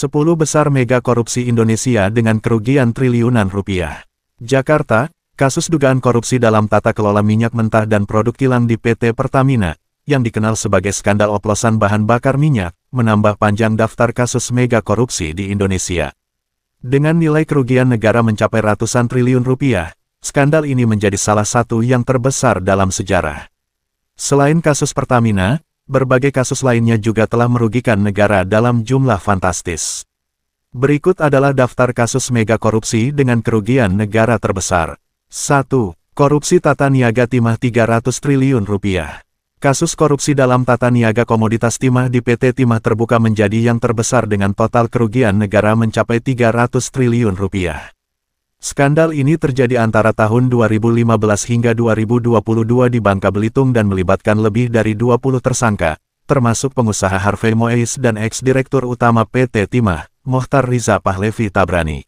10 besar mega korupsi Indonesia dengan kerugian triliunan rupiah. Jakarta, kasus dugaan korupsi dalam tata kelola minyak mentah dan produk kilang di PT Pertamina, yang dikenal sebagai skandal oplosan bahan bakar minyak, menambah panjang daftar kasus mega korupsi di Indonesia. Dengan nilai kerugian negara mencapai ratusan triliun rupiah, skandal ini menjadi salah satu yang terbesar dalam sejarah. Selain kasus Pertamina, berbagai kasus lainnya juga telah merugikan negara dalam jumlah fantastis. Berikut adalah daftar kasus mega korupsi dengan kerugian negara terbesar. 1. Korupsi tata niaga timah 300 triliun rupiah. Kasus korupsi dalam tata niaga komoditas timah di PT Timah Terbuka menjadi yang terbesar dengan total kerugian negara mencapai 300 triliun rupiah. Skandal ini terjadi antara tahun 2015 hingga 2022 di Bangka Belitung dan melibatkan lebih dari 20 tersangka, termasuk pengusaha Harvey Mois dan ex-direktur utama PT Timah, Mohtar Riza Pahlevi Tabrani.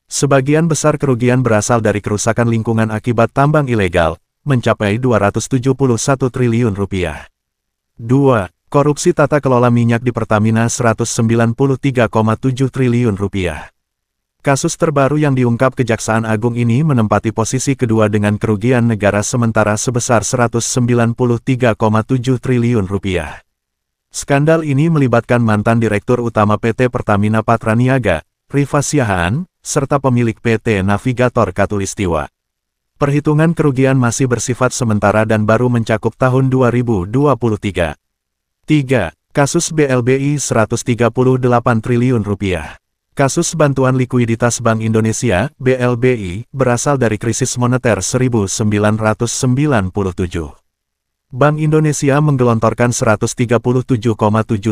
Sebagian besar kerugian berasal dari kerusakan lingkungan akibat tambang ilegal, mencapai 271 triliun rupiah. 2. Korupsi tata kelola minyak di Pertamina 193,7 triliun rupiah. Kasus terbaru yang diungkap Kejaksaan Agung ini menempati posisi kedua dengan kerugian negara sementara sebesar 193,7 triliun rupiah. Skandal ini melibatkan mantan Direktur Utama PT Pertamina Patraniaga, Rifa Siahaan, serta pemilik PT Navigator Katulistiwa. Perhitungan kerugian masih bersifat sementara dan baru mencakup tahun 2023. 3. Kasus BLBI 138 triliun rupiah. Kasus bantuan likuiditas Bank Indonesia, BLBI, berasal dari krisis moneter 1997. Bank Indonesia menggelontorkan 137,7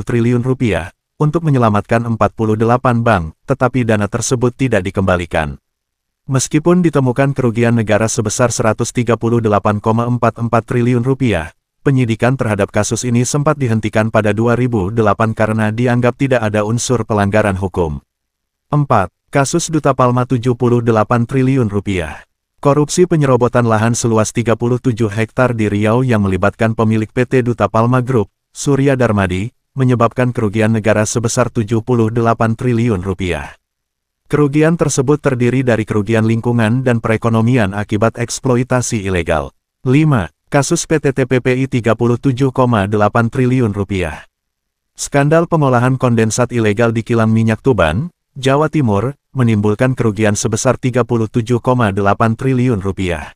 triliun rupiah untuk menyelamatkan 48 bank, tetapi dana tersebut tidak dikembalikan. Meskipun ditemukan kerugian negara sebesar 138,44 triliun rupiah, penyidikan terhadap kasus ini sempat dihentikan pada 2008 karena dianggap tidak ada unsur pelanggaran hukum. 4. Kasus Duta Palma 78 triliun rupiah. Korupsi penyerobotan lahan seluas 37 hektar di Riau yang melibatkan pemilik PT Duta Palma Group, Surya Darmadi, menyebabkan kerugian negara sebesar 78 triliun rupiah. Kerugian tersebut terdiri dari kerugian lingkungan dan perekonomian akibat eksploitasi ilegal. 5. Kasus PT TPPI 37,8 triliun rupiah. Skandal pengolahan kondensat ilegal di kilang minyak Tuban, Jawa Timur, menimbulkan kerugian sebesar 37,8 triliun rupiah.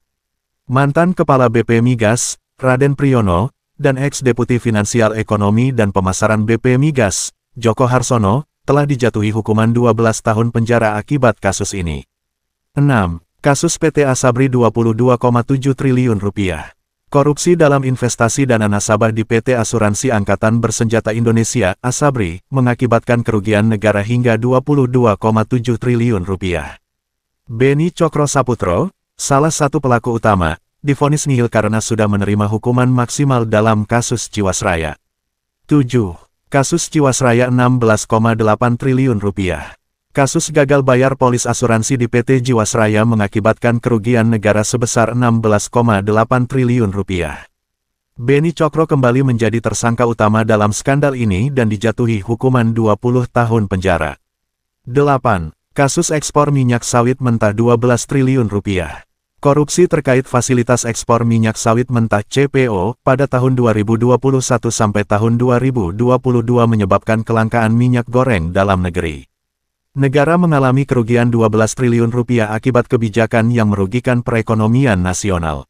Mantan Kepala BP Migas, Raden Priyono, dan ex-Deputi Finansial Ekonomi dan Pemasaran BP Migas, Joko Harsono, telah dijatuhi hukuman 12 tahun penjara akibat kasus ini. 6. Kasus PT Asabri 22,7 triliun rupiah. Korupsi dalam investasi dana nasabah di PT Asuransi Angkatan Bersenjata Indonesia, Asabri, mengakibatkan kerugian negara hingga 22,7 triliun rupiah. Beni Cokro Saputro, salah satu pelaku utama, divonis nihil karena sudah menerima hukuman maksimal dalam kasus Jiwasraya. 7. Kasus Jiwasraya 16,8 triliun rupiah. Kasus gagal bayar polis asuransi di PT Jiwasraya mengakibatkan kerugian negara sebesar 16,8 triliun rupiah. Beni Cokro kembali menjadi tersangka utama dalam skandal ini dan dijatuhi hukuman 20 tahun penjara. 8. Kasus ekspor minyak sawit mentah 12 triliun rupiah. Korupsi terkait fasilitas ekspor minyak sawit mentah CPO pada tahun 2021 sampai tahun 2022 menyebabkan kelangkaan minyak goreng dalam negeri. Negara mengalami kerugian 12 triliun rupiah akibat kebijakan yang merugikan perekonomian nasional.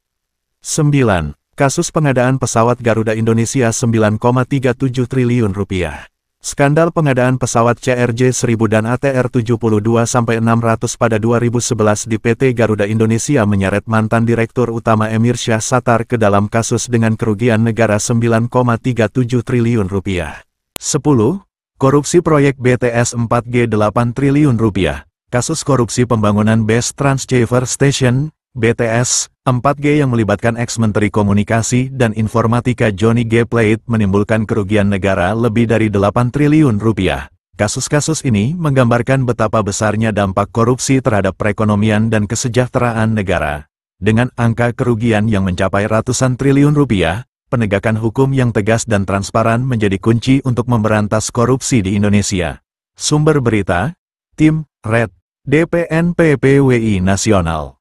9. Kasus pengadaan pesawat Garuda Indonesia 9,37 triliun rupiah. Skandal pengadaan pesawat CRJ-1000 dan ATR-72-600 pada 2011 di PT Garuda Indonesia menyeret mantan Direktur Utama Emir Syah Sattar ke dalam kasus dengan kerugian negara 9,37 triliun rupiah. 10. Korupsi proyek BTS 4G 8 triliun rupiah. Kasus korupsi pembangunan Base Transceiver Station, BTS, 4G yang melibatkan ex-Menteri Komunikasi dan Informatika Johnny G. Plate menimbulkan kerugian negara lebih dari 8 triliun rupiah. Kasus-kasus ini menggambarkan betapa besarnya dampak korupsi terhadap perekonomian dan kesejahteraan negara. Dengan angka kerugian yang mencapai ratusan triliun rupiah, penegakan hukum yang tegas dan transparan menjadi kunci untuk memberantas korupsi di Indonesia. Sumber berita, Tim, Red, DPNPPWI Nasional.